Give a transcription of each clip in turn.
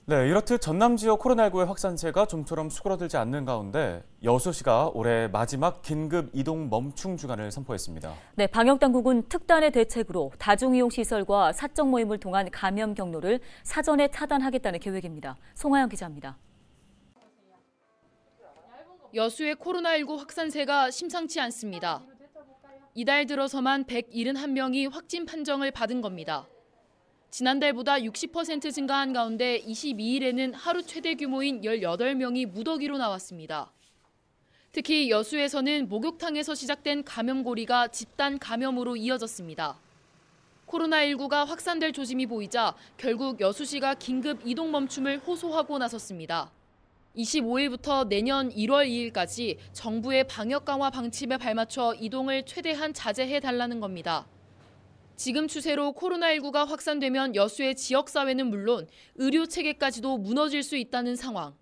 네, 이렇듯 전남 지역 코로나19의 확산세가 좀처럼 수그러들지 않는 가운데 여수시가 올해 마지막 긴급 이동 멈춤 주간을 선포했습니다. 네, 방역당국은 특단의 대책으로 다중이용시설과 사적 모임을 통한 감염 경로를 사전에 차단하겠다는 계획입니다. 송하영 기자입니다. 여수의 코로나19 확산세가 심상치 않습니다. 이달 들어서만 171명이 확진 판정을 받은 겁니다. 지난달보다 60% 증가한 가운데 22일에는 하루 최대 규모인 18명이 무더기로 나왔습니다. 특히 여수에서는 목욕탕에서 시작된 감염고리가 집단 감염으로 이어졌습니다. 코로나19가 확산될 조짐이 보이자 결국 여수시가 긴급 이동 멈춤을 호소하고 나섰습니다. 25일부터 내년 1월 2일까지 정부의 방역 강화 방침에 발맞춰 이동을 최대한 자제해달라는 겁니다. 지금 추세로 코로나19가 확산되면 여수의 지역사회는 물론 의료 체계까지도 무너질 수 있다는 상황.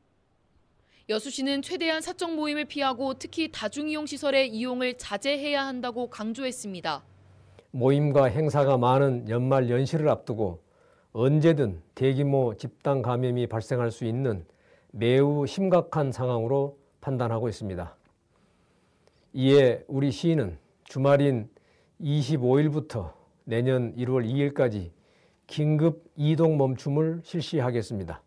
여수시는 최대한 사적 모임을 피하고 특히 다중이용시설의 이용을 자제해야 한다고 강조했습니다. 모임과 행사가 많은 연말 연시를 앞두고 언제든 대규모 집단 감염이 발생할 수 있는 매우 심각한 상황으로 판단하고 있습니다. 이에 우리 시는 주말인 25일부터 내년 1월 2일까지 긴급 이동 멈춤을 실시하겠습니다.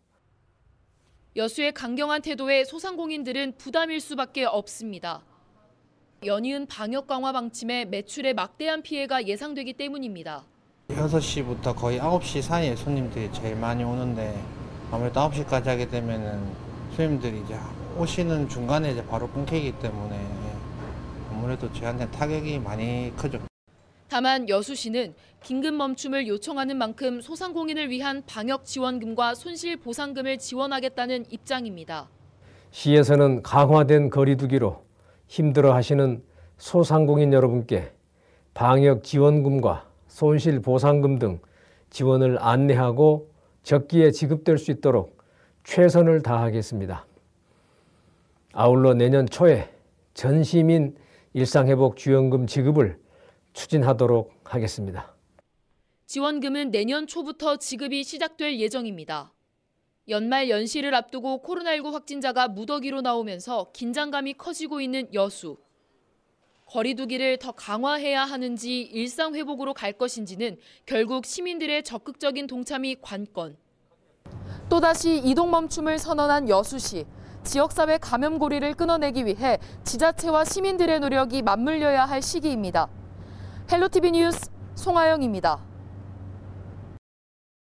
여수의 강경한 태도에 소상공인들은 부담일 수밖에 없습니다. 연이은 방역 강화 방침에 매출에 막대한 피해가 예상되기 때문입니다. 6시부터 거의 9시 사이에 손님들이 제일 많이 오는데 아무래도 9시까지 하게 되면은 손님들이 이제 오시는 중간에 이제 바로 끊기기 때문에 아무래도 저희한테 타격이 많이 크죠. 다만 여수시는 긴급 멈춤을 요청하는 만큼 소상공인을 위한 방역 지원금과 손실 보상금을 지원하겠다는 입장입니다. 시에서는 강화된 거리 두기로 힘들어하시는 소상공인 여러분께 방역 지원금과 손실 보상금 등 지원을 안내하고 적기에 지급될 수 있도록 최선을 다하겠습니다. 아울러 내년 초에 전 시민 일상회복 지원금 지급을 추진하도록 하겠습니다. 지원금은 내년 초부터 지급이 시작될 예정입니다. 연말 연시를 앞두고 코로나19 확진자가 무더기로 나오면서 긴장감이 커지고 있는 여수. 거리 두기를 더 강화해야 하는지 일상 회복으로 갈 것인지는 결국 시민들의 적극적인 동참이 관건. 또다시 이동 멈춤을 선언한 여수시. 지역사회 감염고리를 끊어내기 위해 지자체와 시민들의 노력이 맞물려야 할 시기입니다. 헬로티비 뉴스 송하영입니다.